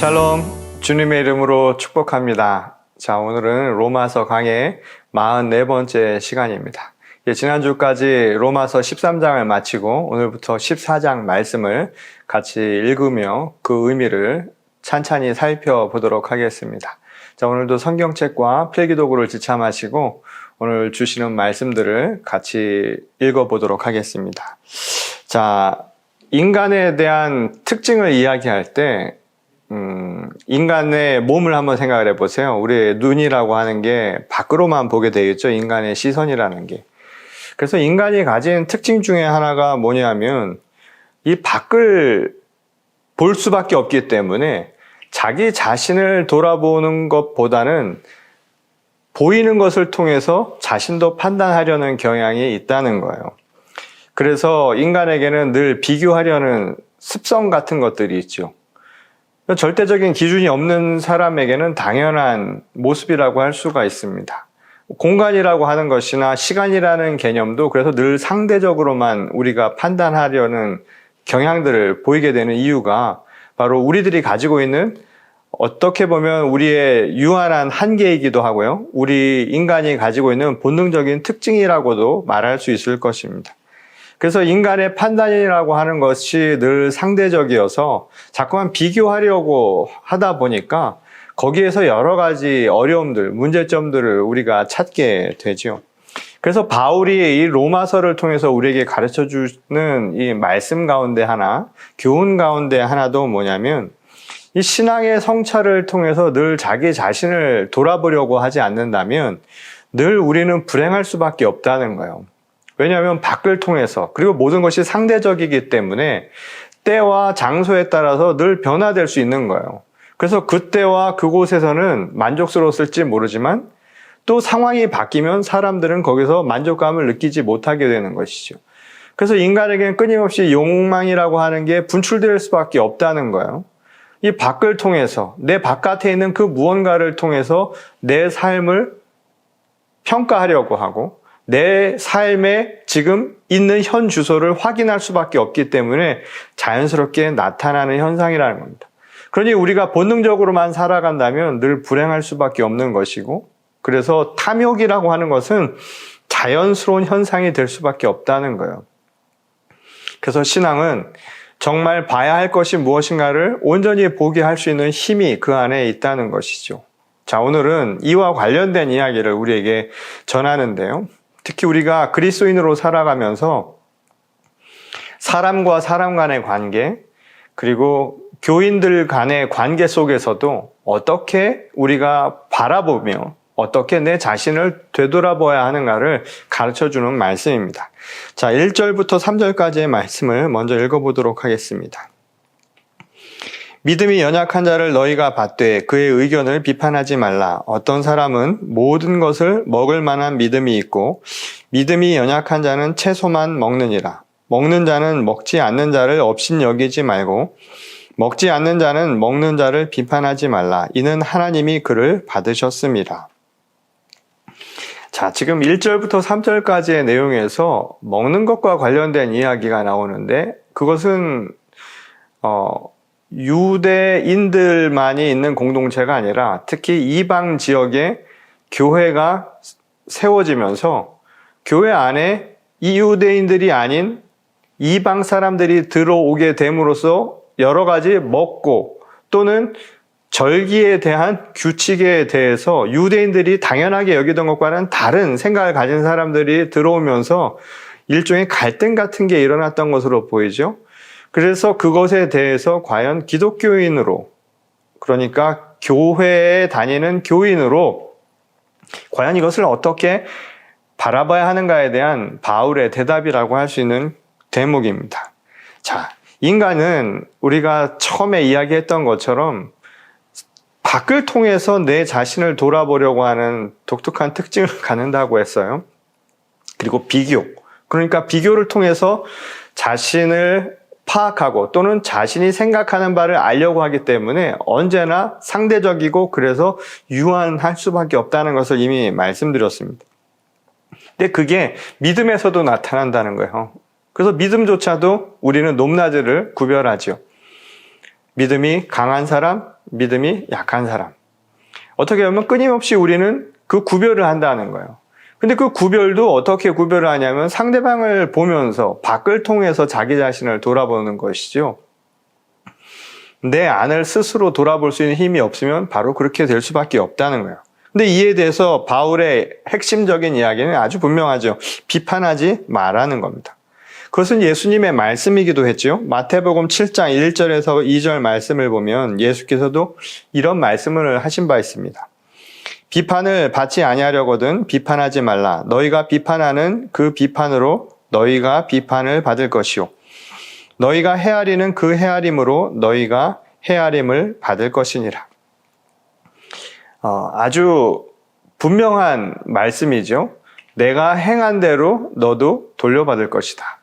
샬롬, 주님의 이름으로 축복합니다. 자, 오늘은 로마서 강의 44번째 시간입니다. 지난주까지 로마서 13장을 마치고 오늘부터 14장 말씀을 같이 읽으며 그 의미를 찬찬히 살펴보도록 하겠습니다. 자, 오늘도 성경책과 필기도구를 지참하시고 오늘 주시는 말씀들을 같이 읽어보도록 하겠습니다. 자, 인간에 대한 특징을 이야기할 때 인간의 몸을 한번 생각을 해보세요. 우리의 눈이라고 하는 게 밖으로만 보게 되어 있죠. 인간의 시선이라는 게. 그래서 인간이 가진 특징 중에 하나가 뭐냐면 이 밖을 볼 수밖에 없기 때문에 자기 자신을 돌아보는 것보다는 보이는 것을 통해서 자신도 판단하려는 경향이 있다는 거예요. 그래서 인간에게는 늘 비교하려는 습성 같은 것들이 있죠. 절대적인 기준이 없는 사람에게는 당연한 모습이라고 할 수가 있습니다. 공간이라고 하는 것이나 시간이라는 개념도 그래서 늘 상대적으로만 우리가 판단하려는 경향들을 보이게 되는 이유가 바로 우리들이 가지고 있는 어떻게 보면 우리의 유한한 한계이기도 하고요. 우리 인간이 가지고 있는 본능적인 특징이라고도 말할 수 있을 것입니다. 그래서 인간의 판단이라고 하는 것이 늘 상대적이어서 자꾸만 비교하려고 하다 보니까 거기에서 여러 가지 어려움들, 문제점들을 우리가 찾게 되죠. 그래서 바울이 이 로마서를 통해서 우리에게 가르쳐 주는 이 말씀 가운데 하나, 교훈 가운데 하나도 뭐냐면 이 신앙의 성찰을 통해서 늘 자기 자신을 돌아보려고 하지 않는다면 늘 우리는 불행할 수밖에 없다는 거예요. 왜냐하면 밖을 통해서 그리고 모든 것이 상대적이기 때문에 때와 장소에 따라서 늘 변화될 수 있는 거예요. 그래서 그때와 그곳에서는 만족스러웠을지 모르지만 또 상황이 바뀌면 사람들은 거기서 만족감을 느끼지 못하게 되는 것이죠. 그래서 인간에게는 끊임없이 욕망이라고 하는 게 분출될 수밖에 없다는 거예요. 이 밖을 통해서 내 바깥에 있는 그 무언가를 통해서 내 삶을 평가하려고 하고 내 삶에 지금 있는 현 주소를 확인할 수밖에 없기 때문에 자연스럽게 나타나는 현상이라는 겁니다. 그러니 우리가 본능적으로만 살아간다면 늘 불행할 수밖에 없는 것이고 그래서 탐욕이라고 하는 것은 자연스러운 현상이 될 수밖에 없다는 거예요. 그래서 신앙은 정말 봐야 할 것이 무엇인가를 온전히 보게 할 수 있는 힘이 그 안에 있다는 것이죠. 자, 오늘은 이와 관련된 이야기를 우리에게 전하는데요. 특히 우리가 그리스도인으로 살아가면서 사람과 사람 간의 관계, 그리고 교인들 간의 관계 속에서도 어떻게 우리가 바라보며 어떻게 내 자신을 되돌아봐야 하는가를 가르쳐주는 말씀입니다. 자, 1절부터 3절까지의 말씀을 먼저 읽어보도록 하겠습니다. 믿음이 연약한 자를 너희가 받되 그의 의견을 비판하지 말라. 어떤 사람은 모든 것을 먹을 만한 믿음이 있고 믿음이 연약한 자는 채소만 먹느니라. 먹는 자는 먹지 않는 자를 업신여기지 말고 먹지 않는 자는 먹는 자를 비판하지 말라. 이는 하나님이 그를 받으셨음이라. 자, 지금 1절부터 3절까지의 내용에서 먹는 것과 관련된 이야기가 나오는데 그것은 유대인들만이 있는 공동체가 아니라 특히 이방 지역에 교회가 세워지면서 교회 안에 이유대인들이 아닌 이방 사람들이 들어오게 됨으로써 여러 가지 먹고 또는 절기에 대한 규칙에 대해서 유대인들이 당연하게 여기던 것과는 다른 생각을 가진 사람들이 들어오면서 일종의 갈등 같은 게 일어났던 것으로 보이죠. 그래서 그것에 대해서 과연 기독교인으로, 그러니까 교회에 다니는 교인으로 과연 이것을 어떻게 바라봐야 하는가에 대한 바울의 대답이라고 할 수 있는 대목입니다. 자, 인간은 우리가 처음에 이야기했던 것처럼 밖을 통해서 내 자신을 돌아보려고 하는 독특한 특징을 갖는다고 했어요. 그리고 비교, 그러니까 비교를 통해서 자신을 파악하고 또는 자신이 생각하는 바를 알려고 하기 때문에 언제나 상대적이고 그래서 유한할 수밖에 없다는 것을 이미 말씀드렸습니다. 근데 그게 믿음에서도 나타난다는 거예요. 그래서 믿음조차도 우리는 높낮이를 구별하죠. 믿음이 강한 사람, 믿음이 약한 사람. 어떻게 보면 끊임없이 우리는 그 구별을 한다는 거예요. 근데 그 구별도 어떻게 구별을 하냐면 상대방을 보면서 밖을 통해서 자기 자신을 돌아보는 것이죠. 내 안을 스스로 돌아볼 수 있는 힘이 없으면 바로 그렇게 될 수밖에 없다는 거예요. 근데 이에 대해서 바울의 핵심적인 이야기는 아주 분명하죠. 비판하지 말라는 겁니다. 그것은 예수님의 말씀이기도 했죠. 마태복음 7장 1절에서 2절 말씀을 보면 예수께서도 이런 말씀을 하신 바 있습니다. 비판을 받지 아니하려거든 비판하지 말라. 너희가 비판하는 그 비판으로 너희가 비판을 받을 것이요. 너희가 헤아리는 그 헤아림으로 너희가 헤아림을 받을 것이니라. 아주 분명한 말씀이죠. 내가 행한 대로 너도 돌려받을 것이다.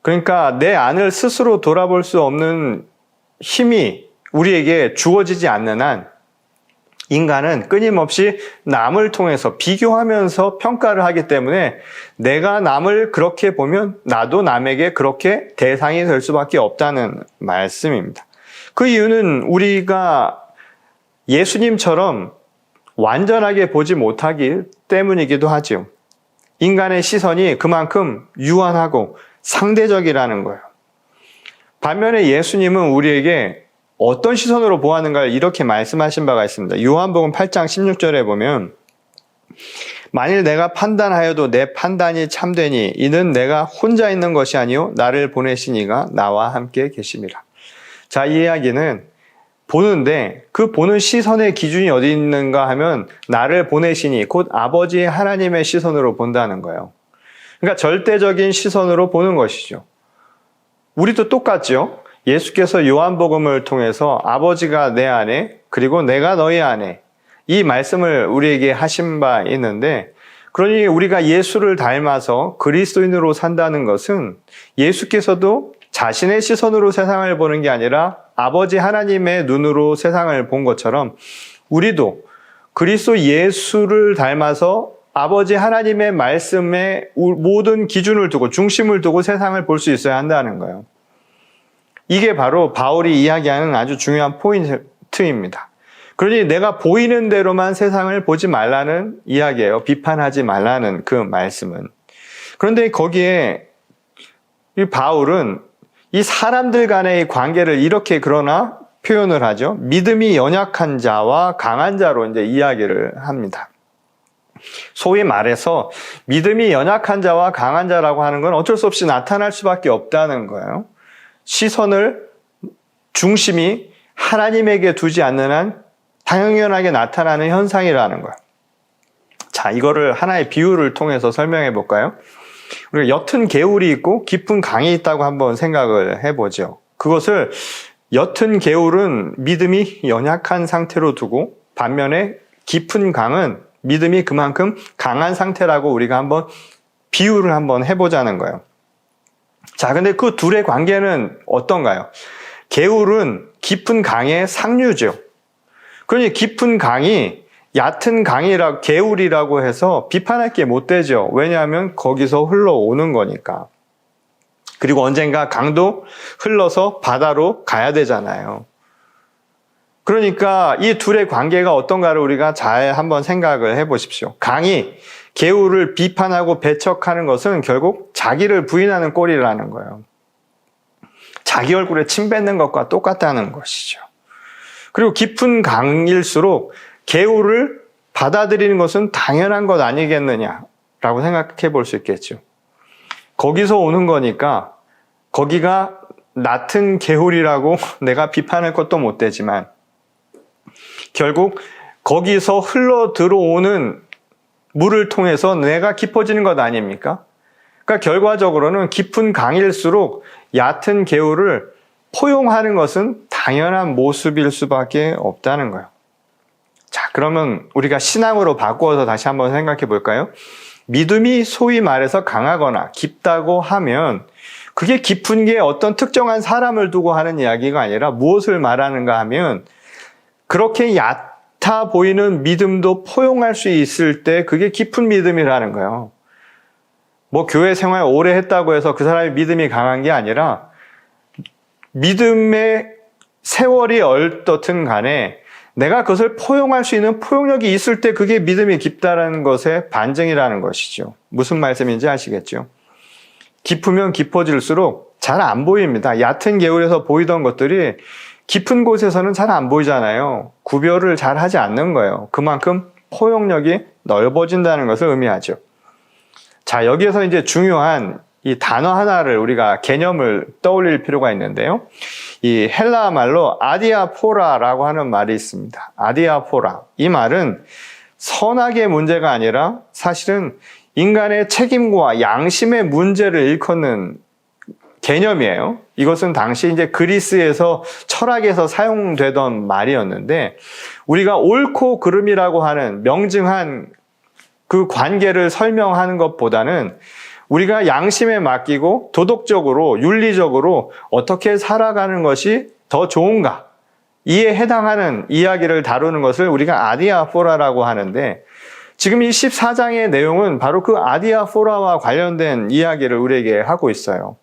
그러니까 내 안을 스스로 돌아볼 수 없는 힘이 우리에게 주어지지 않는 한 인간은 끊임없이 남을 통해서 비교하면서 평가를 하기 때문에 내가 남을 그렇게 보면 나도 남에게 그렇게 대상이 될 수밖에 없다는 말씀입니다. 그 이유는 우리가 예수님처럼 완전하게 보지 못하기 때문이기도 하죠. 인간의 시선이 그만큼 유한하고 상대적이라는 거예요. 반면에 예수님은 우리에게 어떤 시선으로 보았는가를 이렇게 말씀하신 바가 있습니다. 요한복음 8장 16절에 보면 만일 내가 판단하여도 내 판단이 참되니 이는 내가 혼자 있는 것이 아니요 나를 보내시니가 나와 함께 계심이라. 자, 이 이야기는 보는데 그 보는 시선의 기준이 어디 있는가 하면 나를 보내시니 곧 아버지 하나님의 시선으로 본다는 거예요. 그러니까 절대적인 시선으로 보는 것이죠. 우리도 똑같죠. 예수께서 요한복음을 통해서 아버지가 내 안에 그리고 내가 너희 안에 이 말씀을 우리에게 하신 바 있는데, 그러니 우리가 예수를 닮아서 그리스도인으로 산다는 것은 예수께서도 자신의 시선으로 세상을 보는 게 아니라 아버지 하나님의 눈으로 세상을 본 것처럼 우리도 그리스도 예수를 닮아서 아버지 하나님의 말씀에 모든 기준을 두고 중심을 두고 세상을 볼 수 있어야 한다는 거예요. 이게 바로 바울이 이야기하는 아주 중요한 포인트입니다. 그러니 내가 보이는 대로만 세상을 보지 말라는 이야기예요. 비판하지 말라는 그 말씀은. 그런데 거기에 이 바울은 이 사람들 간의 관계를 이렇게 그러나 표현을 하죠. 믿음이 연약한 자와 강한 자로 이제 이야기를 합니다. 소위 말해서 믿음이 연약한 자와 강한 자라고 하는 건 어쩔 수 없이 나타날 수밖에 없다는 거예요. 시선을 중심이 하나님에게 두지 않는 한 당연하게 나타나는 현상이라는 거예요. 자, 이거를 하나의 비유를 통해서 설명해 볼까요? 우리가 옅은 개울이 있고 깊은 강이 있다고 한번 생각을 해보죠. 그것을 옅은 개울은 믿음이 연약한 상태로 두고 반면에 깊은 강은 믿음이 그만큼 강한 상태라고 우리가 한번 비유를 한번 해보자는 거예요. 자, 근데 그 둘의 관계는 어떤가요? 개울은 깊은 강의 상류죠. 그러니 깊은 강이 얕은 개울이라고 해서 비판할 게 못 되죠. 왜냐하면 거기서 흘러오는 거니까. 그리고 언젠가 강도 흘러서 바다로 가야 되잖아요. 그러니까 이 둘의 관계가 어떤가를 우리가 잘 한번 생각을 해보십시오. 강이 개울을 비판하고 배척하는 것은 결국 자기를 부인하는 꼴이라는 거예요. 자기 얼굴에 침 뱉는 것과 똑같다는 것이죠. 그리고 깊은 강일수록 개울을 받아들이는 것은 당연한 것 아니겠느냐라고 생각해 볼 수 있겠죠. 거기서 오는 거니까 거기가 낮은 개울이라고 내가 비판할 것도 못 되지만 결국 거기서 흘러 들어오는 물을 통해서 내가 깊어지는 것 아닙니까? 그러니까 결과적으로는 깊은 강일수록 얕은 개울을 포용하는 것은 당연한 모습일 수밖에 없다는 거예요. 자, 그러면 우리가 신앙으로 바꾸어서 다시 한번 생각해 볼까요? 믿음이 소위 말해서 강하거나 깊다고 하면 그게 깊은 게 어떤 특정한 사람을 두고 하는 이야기가 아니라 무엇을 말하는가 하면 그렇게 얕아 보이는 믿음도 포용할 수 있을 때 그게 깊은 믿음이라는 거예요. 뭐 교회 생활 오래 했다고 해서 그 사람의 믿음이 강한 게 아니라 믿음의 세월이 어떻든 간에 내가 그것을 포용할 수 있는 포용력이 있을 때 그게 믿음이 깊다라는 것의 반증이라는 것이죠. 무슨 말씀인지 아시겠죠? 깊으면 깊어질수록 잘 안 보입니다. 얕은 개울에서 보이던 것들이 깊은 곳에서는 잘 안 보이잖아요. 구별을 잘 하지 않는 거예요. 그만큼 포용력이 넓어진다는 것을 의미하죠. 자, 여기에서 이제 중요한 이 단어 하나를 우리가 개념을 떠올릴 필요가 있는데요. 이 헬라 말로 아디아포라라고 하는 말이 있습니다. 아디아포라. 이 말은 선악의 문제가 아니라 사실은 인간의 책임과 양심의 문제를 일컫는 개념이에요. 이것은 당시 이제 그리스에서 철학에서 사용되던 말이었는데 우리가 옳고 그름이라고 하는 명증한 그 관계를 설명하는 것보다는 우리가 양심에 맡기고 도덕적으로 윤리적으로 어떻게 살아가는 것이 더 좋은가 이에 해당하는 이야기를 다루는 것을 우리가 아디아포라라고 하는데 지금 이 14장의 내용은 바로 그 아디아포라와 관련된 이야기를 우리에게 하고 있어요.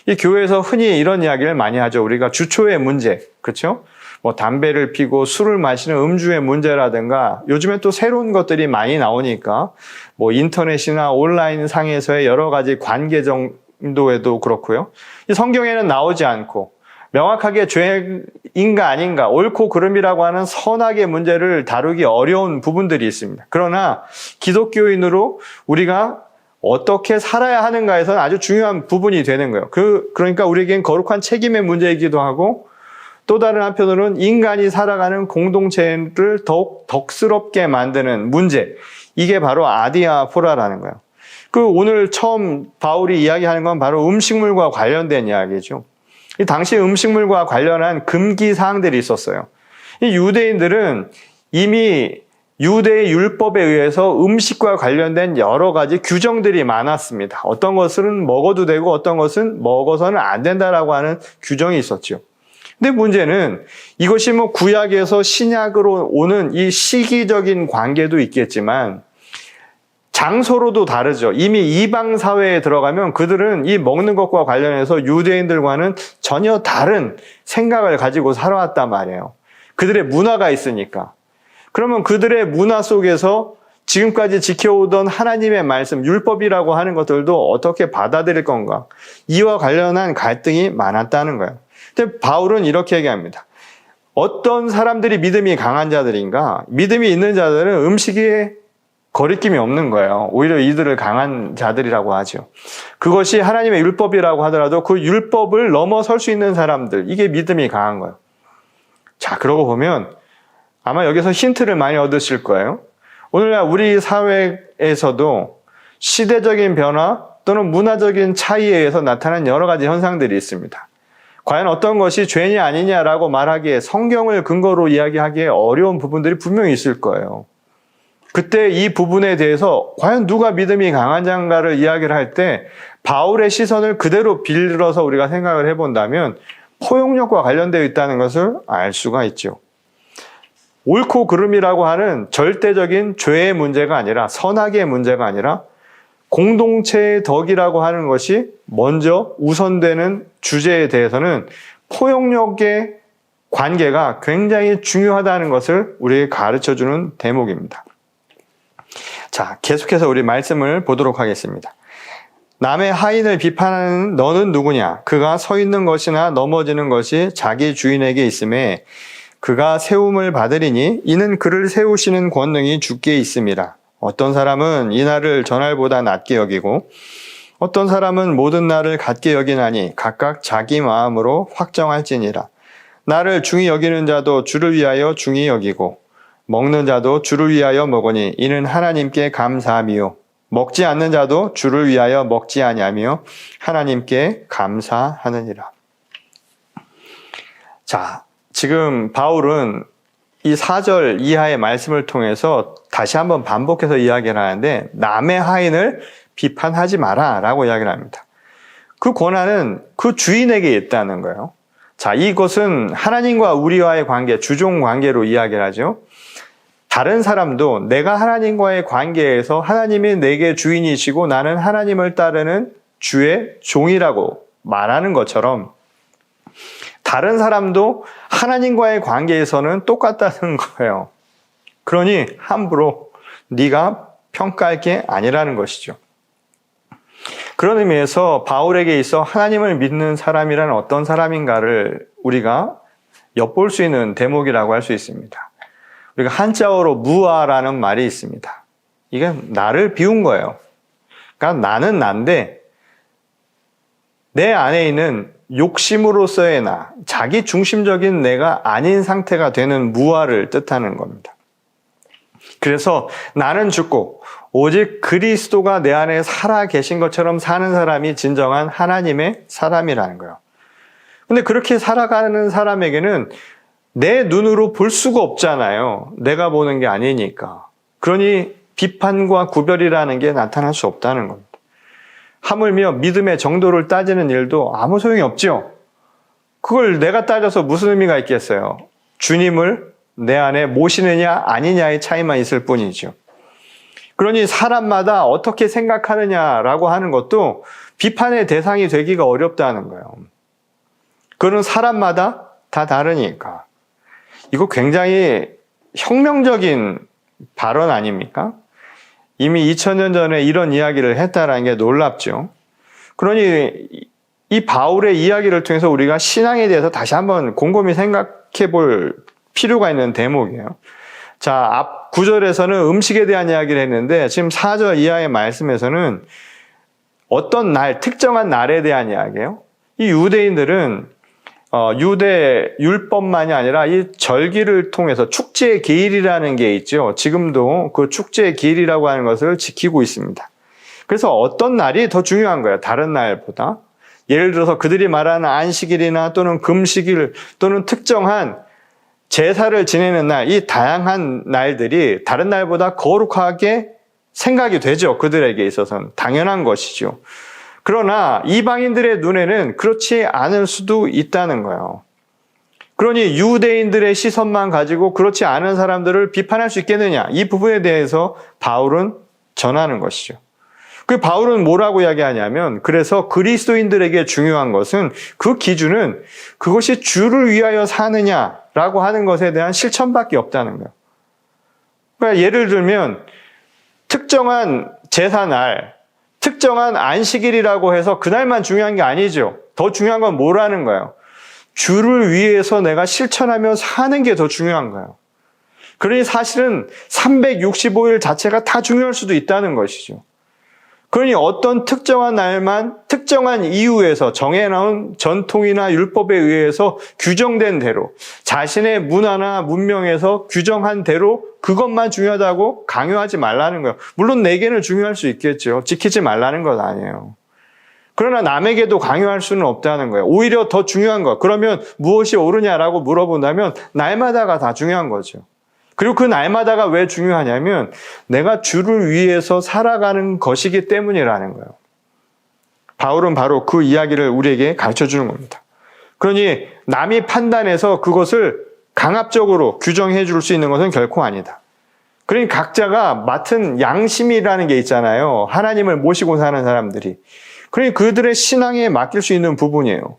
이 교회에서 흔히 이런 이야기를 많이 하죠. 우리가 주초의 문제, 그렇죠? 뭐 담배를 피고 술을 마시는 음주의 문제라든가 요즘에 또 새로운 것들이 많이 나오니까 뭐 인터넷이나 온라인 상에서의 여러 가지 관계 정도에도 그렇고요. 이 성경에는 나오지 않고 명확하게 죄인가 아닌가, 옳고 그름이라고 하는 선악의 문제를 다루기 어려운 부분들이 있습니다. 그러나 기독교인으로 우리가 어떻게 살아야 하는가에서는 아주 중요한 부분이 되는 거예요. 그러니까 우리에겐 거룩한 책임의 문제이기도 하고 또 다른 한편으로는 인간이 살아가는 공동체를 더욱 덕스럽게 만드는 문제. 이게 바로 아디아포라라는 거예요. 오늘 처음 바울이 이야기하는 건 바로 음식물과 관련된 이야기죠. 이 당시 음식물과 관련한 금기 사항들이 있었어요. 이 유대인들은 이미 유대의 율법에 의해서 음식과 관련된 여러 가지 규정들이 많았습니다. 어떤 것은 먹어도 되고 어떤 것은 먹어서는 안 된다라고 하는 규정이 있었죠. 근데 문제는 이것이 뭐 구약에서 신약으로 오는 이 시기적인 관계도 있겠지만 장소로도 다르죠. 이미 이방 사회에 들어가면 그들은 이 먹는 것과 관련해서 유대인들과는 전혀 다른 생각을 가지고 살아왔단 말이에요. 그들의 문화가 있으니까. 그러면 그들의 문화 속에서 지금까지 지켜오던 하나님의 말씀, 율법이라고 하는 것들도 어떻게 받아들일 건가? 이와 관련한 갈등이 많았다는 거예요. 근데 바울은 이렇게 얘기합니다. 어떤 사람들이 믿음이 강한 자들인가? 믿음이 있는 자들은 음식에 거리낌이 없는 거예요. 오히려 이들을 강한 자들이라고 하죠. 그것이 하나님의 율법이라고 하더라도 그 율법을 넘어설 수 있는 사람들, 이게 믿음이 강한 거예요. 자, 그러고 보면 아마 여기서 힌트를 많이 얻으실 거예요. 오늘날 우리 사회에서도 시대적인 변화 또는 문화적인 차이에 의해서 나타난 여러 가지 현상들이 있습니다. 과연 어떤 것이 죄냐 아니냐라고 말하기에 성경을 근거로 이야기하기에 어려운 부분들이 분명히 있을 거예요. 그때 이 부분에 대해서 과연 누가 믿음이 강한 자인가를 이야기를 할 때 바울의 시선을 그대로 빌려서 우리가 생각을 해본다면 포용력과 관련되어 있다는 것을 알 수가 있죠. 옳고 그름이라고 하는 절대적인 죄의 문제가 아니라 선악의 문제가 아니라 공동체의 덕이라고 하는 것이 먼저 우선되는 주제에 대해서는 포용력의 관계가 굉장히 중요하다는 것을 우리에게 가르쳐주는 대목입니다. 자, 계속해서 우리 말씀을 보도록 하겠습니다. 남의 하인을 비판하는 너는 누구냐? 그가 서 있는 것이나 넘어지는 것이 자기 주인에게 있음에 그가 세움을 받으리니 이는 그를 세우시는 권능이 주께 있음이라. 어떤 사람은 이 날을 전날보다 낮게 여기고 어떤 사람은 모든 날을 같게 여기나니 각각 자기 마음으로 확정할지니라. 나를 중히 여기는 자도 주를 위하여 중히 여기고 먹는 자도 주를 위하여 먹으니 이는 하나님께 감사함이요. 먹지 않는 자도 주를 위하여 먹지 아니하며 하나님께 감사하느니라. 자, 지금 바울은 이 4절 이하의 말씀을 통해서 다시 한번 반복해서 이야기를 하는데 남의 하인을 비판하지 마라 라고 이야기를 합니다. 그 권한은 그 주인에게 있다는 거예요. 자, 이것은 하나님과 우리와의 관계, 주종 관계로 이야기를 하죠. 다른 사람도 내가 하나님과의 관계에서 하나님이 내게 주인이시고 나는 하나님을 따르는 주의 종이라고 말하는 것처럼 다른 사람도 하나님과의 관계에서는 똑같다는 거예요. 그러니 함부로 네가 평가할 게 아니라는 것이죠. 그런 의미에서 바울에게 있어 하나님을 믿는 사람이란 어떤 사람인가를 우리가 엿볼 수 있는 대목이라고 할 수 있습니다. 우리가 한자어로 무아라는 말이 있습니다. 이게 나를 비운 거예요. 그러니까 나는 난데 내 안에 있는 욕심으로서의 나, 자기 중심적인 내가 아닌 상태가 되는 무아를 뜻하는 겁니다. 그래서 나는 죽고 오직 그리스도가 내 안에 살아 계신 것처럼 사는 사람이 진정한 하나님의 사람이라는 거예요. 근데 그렇게 살아가는 사람에게는 내 눈으로 볼 수가 없잖아요. 내가 보는 게 아니니까. 그러니 비판과 구별이라는 게 나타날 수 없다는 겁니다. 하물며 믿음의 정도를 따지는 일도 아무 소용이 없죠. 그걸 내가 따져서 무슨 의미가 있겠어요? 주님을 내 안에 모시느냐 아니냐의 차이만 있을 뿐이죠. 그러니 사람마다 어떻게 생각하느냐라고 하는 것도 비판의 대상이 되기가 어렵다는 거예요. 그거는 사람마다 다 다르니까. 이거 굉장히 혁명적인 발언 아닙니까? 이미 2000년 전에 이런 이야기를 했다라는 게 놀랍죠. 그러니 이 바울의 이야기를 통해서 우리가 신앙에 대해서 다시 한번 곰곰이 생각해 볼 필요가 있는 대목이에요. 자, 앞 9절에서는 음식에 대한 이야기를 했는데 지금 4절 이하의 말씀에서는 어떤 날, 특정한 날에 대한 이야기예요. 이 유대인들은 유대 율법만이 아니라 이 절기를 통해서 축제의 기일이라는 게 있죠. 지금도 그 축제의 기일이라고 하는 것을 지키고 있습니다. 그래서 어떤 날이 더 중요한 거예요. 다른 날보다. 예를 들어서 그들이 말하는 안식일이나 또는 금식일 또는 특정한 제사를 지내는 날, 이 다양한 날들이 다른 날보다 거룩하게 생각이 되죠. 그들에게 있어서는 당연한 것이죠. 그러나 이방인들의 눈에는 그렇지 않을 수도 있다는 거예요. 그러니 유대인들의 시선만 가지고 그렇지 않은 사람들을 비판할 수 있겠느냐? 이 부분에 대해서 바울은 전하는 것이죠. 그 바울은 뭐라고 이야기하냐면 그래서 그리스도인들에게 중요한 것은 그 기준은 그것이 주를 위하여 사느냐라고 하는 것에 대한 실천밖에 없다는 거예요. 그러니까 예를 들면 특정한 제사날, 특정한 안식일이라고 해서 그날만 중요한 게 아니죠. 더 중요한 건 뭐라는 거예요? 주를 위해서 내가 실천하며 사는 게 더 중요한 거예요. 그러니 사실은 365일 자체가 다 중요할 수도 있다는 것이죠. 그러니 어떤 특정한 날만 특정한 이유에서 정해놓은 전통이나 율법에 의해서 규정된 대로 자신의 문화나 문명에서 규정한 대로 그것만 중요하다고 강요하지 말라는 거예요. 물론 내게는 중요할 수 있겠죠. 지키지 말라는 건 아니에요. 그러나 남에게도 강요할 수는 없다는 거예요. 오히려 더 중요한 거. 그러면 무엇이 옳으냐라고 물어본다면 날마다가 다 중요한 거죠. 그리고 그 날마다가 왜 중요하냐면 내가 주를 위해서 살아가는 것이기 때문이라는 거예요. 바울은 바로 그 이야기를 우리에게 가르쳐 주는 겁니다. 그러니 남이 판단해서 그것을 강압적으로 규정해 줄 수 있는 것은 결코 아니다. 그러니 각자가 맡은 양심이라는 게 있잖아요. 하나님을 모시고 사는 사람들이. 그러니 그들의 신앙에 맡길 수 있는 부분이에요.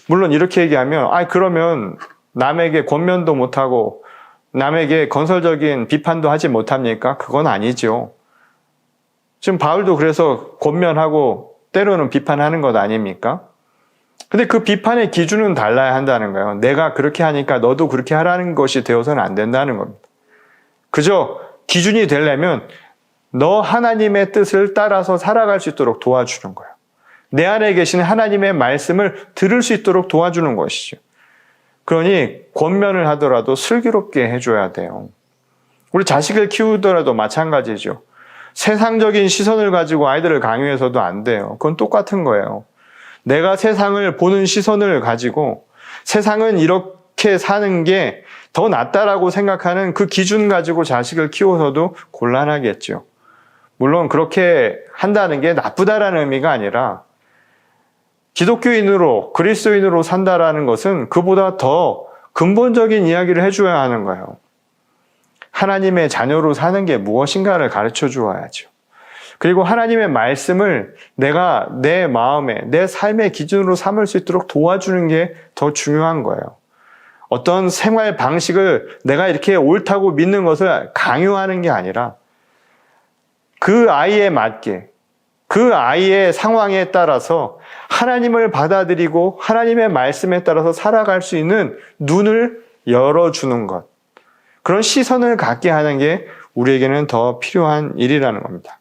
물론 이렇게 얘기하면 그러면 남에게 권면도 못하고 남에게 건설적인 비판도 하지 못합니까? 그건 아니죠. 지금 바울도 그래서 권면하고 때로는 비판하는 것 아닙니까? 근데 그 비판의 기준은 달라야 한다는 거예요. 내가 그렇게 하니까 너도 그렇게 하라는 것이 되어서는 안 된다는 겁니다. 그저 기준이 되려면 너 하나님의 뜻을 따라서 살아갈 수 있도록 도와주는 거예요. 내 안에 계신 하나님의 말씀을 들을 수 있도록 도와주는 것이죠. 그러니 권면을 하더라도 슬기롭게 해줘야 돼요. 우리 자식을 키우더라도 마찬가지죠. 세상적인 시선을 가지고 아이들을 강요해서도 안 돼요. 그건 똑같은 거예요. 내가 세상을 보는 시선을 가지고 세상은 이렇게 사는 게 더 낫다라고 생각하는 그 기준 가지고 자식을 키워서도 곤란하겠죠. 물론 그렇게 한다는 게 나쁘다라는 의미가 아니라 기독교인으로 그리스도인으로 산다라는 것은 그보다 더 근본적인 이야기를 해줘야 하는 거예요. 하나님의 자녀로 사는 게 무엇인가를 가르쳐 주어야죠. 그리고 하나님의 말씀을 내가 내 마음에, 내 삶의 기준으로 삼을 수 있도록 도와주는 게 더 중요한 거예요. 어떤 생활 방식을 내가 이렇게 옳다고 믿는 것을 강요하는 게 아니라 그 아이에 맞게, 그 아이의 상황에 따라서 하나님을 받아들이고 하나님의 말씀에 따라서 살아갈 수 있는 눈을 열어주는 것. 그런 시선을 갖게 하는 게 우리에게는 더 필요한 일이라는 겁니다.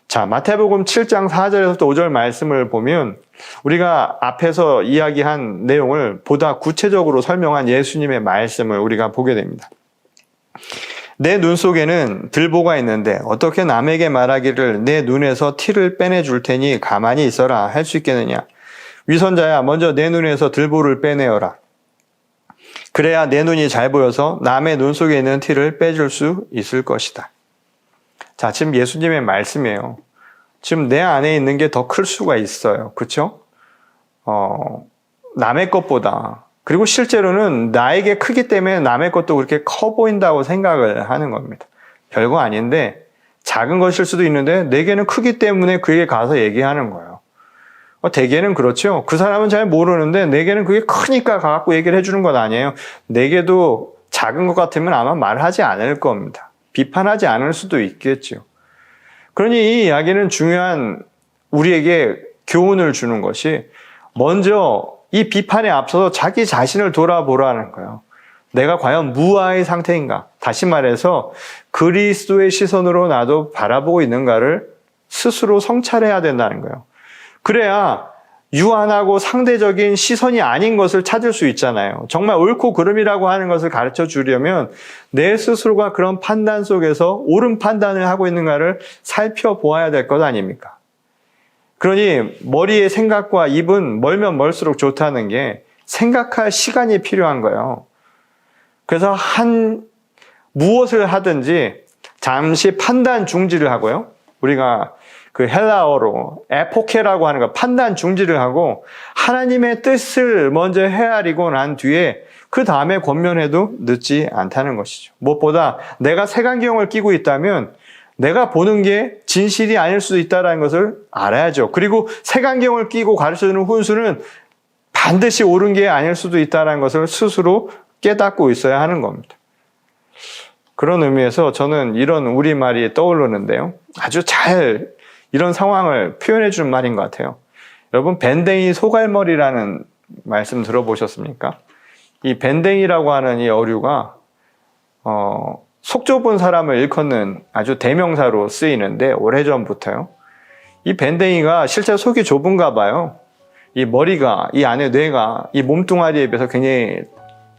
자, 마태복음 7장 4절에서 5절 말씀을 보면 우리가 앞에서 이야기한 내용을 보다 구체적으로 설명한 예수님의 말씀을 우리가 보게 됩니다. 내 눈 속에는 들보가 있는데 어떻게 남에게 말하기를 내 눈에서 티를 빼내줄 테니 가만히 있어라 할 수 있겠느냐. 위선자야, 먼저 내 눈에서 들보를 빼내어라. 그래야 내 눈이 잘 보여서 남의 눈 속에 있는 티를 빼줄 수 있을 것이다. 자, 지금 예수님의 말씀이에요. 지금 내 안에 있는 게 더 클 수가 있어요. 그렇죠? 남의 것보다. 그리고 실제로는 나에게 크기 때문에 남의 것도 그렇게 커 보인다고 생각을 하는 겁니다. 별거 아닌데 작은 것일 수도 있는데 내게는 크기 때문에 그에게 가서 얘기하는 거예요. 대개는 그렇죠. 그 사람은 잘 모르는데 내게는 그게 크니까 가갖고 얘기를 해주는 건 아니에요. 내게도 작은 것 같으면 아마 말하지 않을 겁니다. 비판하지 않을 수도 있겠죠. 그러니 이 이야기는 중요한 우리에게 교훈을 주는 것이 먼저 이 비판에 앞서서 자기 자신을 돌아보라는 거예요. 내가 과연 무아의 상태인가? 다시 말해서 그리스도의 시선으로 나도 바라보고 있는가를 스스로 성찰해야 된다는 거예요. 그래야 유한하고 상대적인 시선이 아닌 것을 찾을 수 있잖아요. 정말 옳고 그름이라고 하는 것을 가르쳐 주려면 내 스스로가 그런 판단 속에서 옳은 판단을 하고 있는가를 살펴보아야 될 것 아닙니까? 그러니 머리의 생각과 입은 멀면 멀수록 좋다는 게 생각할 시간이 필요한 거예요. 그래서 무엇을 하든지 잠시 판단 중지를 하고요. 우리가 그 헬라어로 에포케라고 하는 거 판단 중지를 하고 하나님의 뜻을 먼저 헤아리고 난 뒤에 그 다음에 권면해도 늦지 않다는 것이죠. 무엇보다 내가 색안경을 끼고 있다면 내가 보는 게 진실이 아닐 수도 있다는 것을 알아야죠. 그리고 색안경을 끼고 가르쳐주는 훈수는 반드시 옳은 게 아닐 수도 있다는 것을 스스로 깨닫고 있어야 하는 겁니다. 그런 의미에서 저는 이런 우리말이 떠오르는데요. 아주 잘 이런 상황을 표현해 주는 말인 것 같아요. 여러분, 밴댕이 소갈머리라는 말씀 들어보셨습니까? 이 밴댕이라고 하는 이 어류가 속 좁은 사람을 일컫는 아주 대명사로 쓰이는데 오래전부터요. 이 밴댕이가 실제 속이 좁은가 봐요. 이 머리가, 이 안에 뇌가 이 몸뚱아리에 비해서 굉장히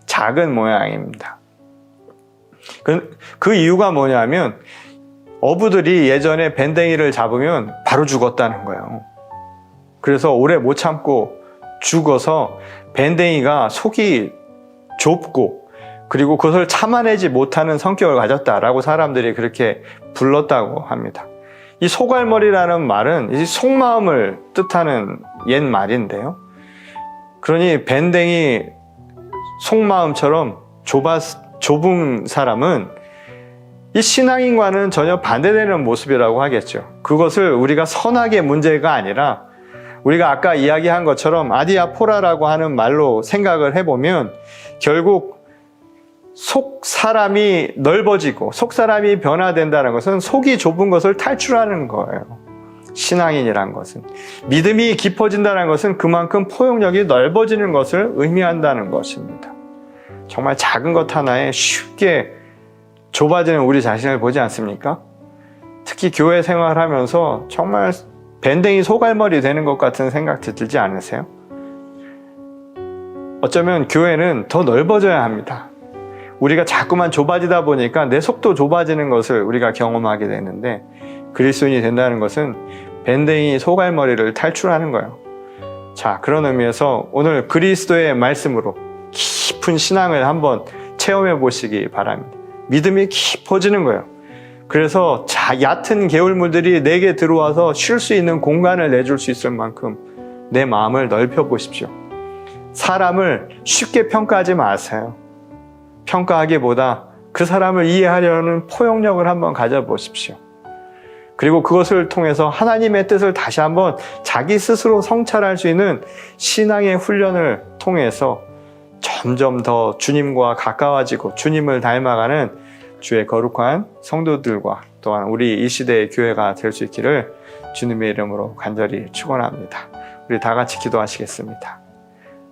작은 모양입니다. 그 이유가 뭐냐면 어부들이 예전에 밴댕이를 잡으면 바로 죽었다는 거예요. 그래서 오래 못 참고 죽어서 밴댕이가 속이 좁고 그리고 그것을 참아내지 못하는 성격을 가졌다라고 사람들이 그렇게 불렀다고 합니다. 이 소갈머리라는 말은 이 속마음을 뜻하는 옛 말인데요. 그러니 밴댕이 속마음처럼 좁은 사람은 이 신앙인과는 전혀 반대되는 모습이라고 하겠죠. 그것을 우리가 선악의 문제가 아니라 우리가 아까 이야기한 것처럼 아디아포라라고 하는 말로 생각을 해보면 결국 속 사람이 넓어지고 속 사람이 변화된다는 것은 속이 좁은 것을 탈출하는 거예요. 신앙인이란 것은. 믿음이 깊어진다는 것은 그만큼 포용력이 넓어지는 것을 의미한다는 것입니다. 정말 작은 것 하나에 쉽게 좁아지는 우리 자신을 보지 않습니까? 특히 교회 생활하면서 정말 밴댕이 소갈머리 되는 것 같은 생각 들지 않으세요? 어쩌면 교회는 더 넓어져야 합니다. 우리가 자꾸만 좁아지다 보니까 내 속도 좁아지는 것을 우리가 경험하게 되는데 그리스도인이 된다는 것은 밴댕이 소갈머리를 탈출하는 거예요. 자, 그런 의미에서 오늘 그리스도의 말씀으로 깊은 신앙을 한번 체험해 보시기 바랍니다. 믿음이 깊어지는 거예요. 그래서 얕은 개울물들이 내게 들어와서 쉴 수 있는 공간을 내줄 수 있을 만큼 내 마음을 넓혀 보십시오. 사람을 쉽게 평가하지 마세요. 평가하기보다 그 사람을 이해하려는 포용력을 한번 가져보십시오. 그리고 그것을 통해서 하나님의 뜻을 다시 한번 자기 스스로 성찰할 수 있는 신앙의 훈련을 통해서 점점 더 주님과 가까워지고 주님을 닮아가는 주의 거룩한 성도들과 또한 우리 이 시대의 교회가 될 수 있기를 주님의 이름으로 간절히 축원합니다. 우리 다 같이 기도하시겠습니다.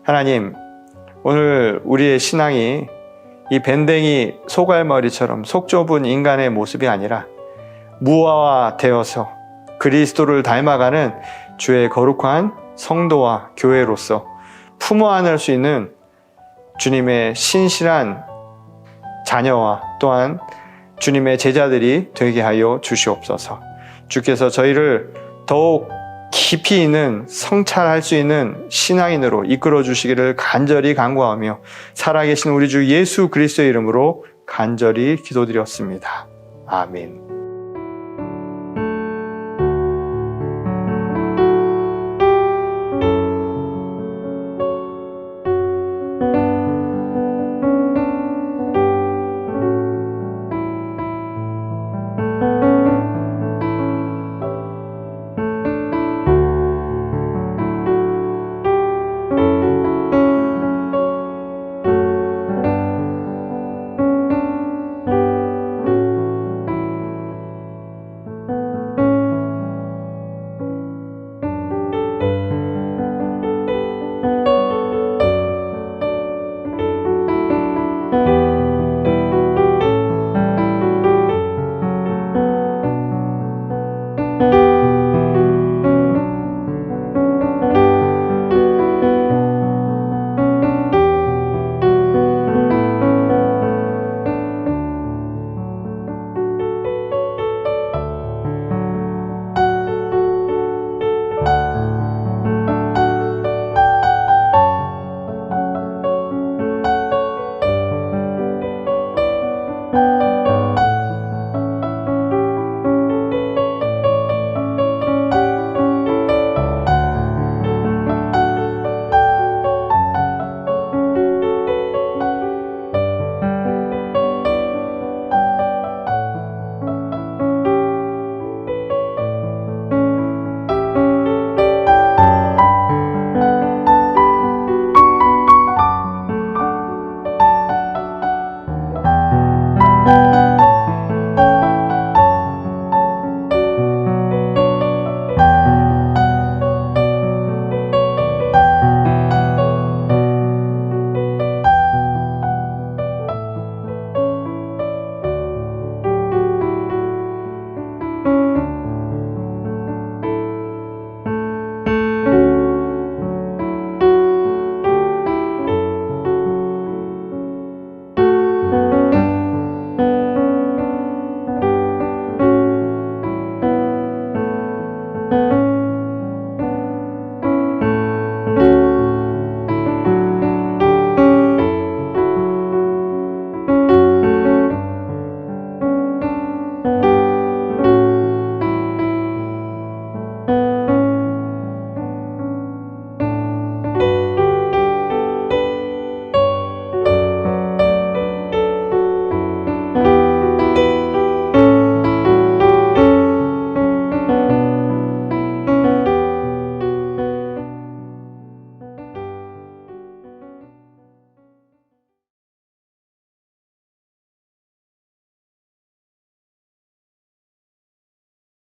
하나님, 오늘 우리의 신앙이 이 밴댕이 소갈머리처럼 속 좁은 인간의 모습이 아니라 무화되어서 그리스도를 닮아가는 주의 거룩한 성도와 교회로서 품어 안을 수 있는 주님의 신실한 자녀와 또한 주님의 제자들이 되게 하여 주시옵소서. 주께서 저희를 더욱 깊이 있는 성찰할 수 있는 신앙인으로 이끌어 주시기를 간절히 간구하며 살아계신 우리 주 예수 그리스도의 이름으로 간절히 기도드렸습니다. 아멘.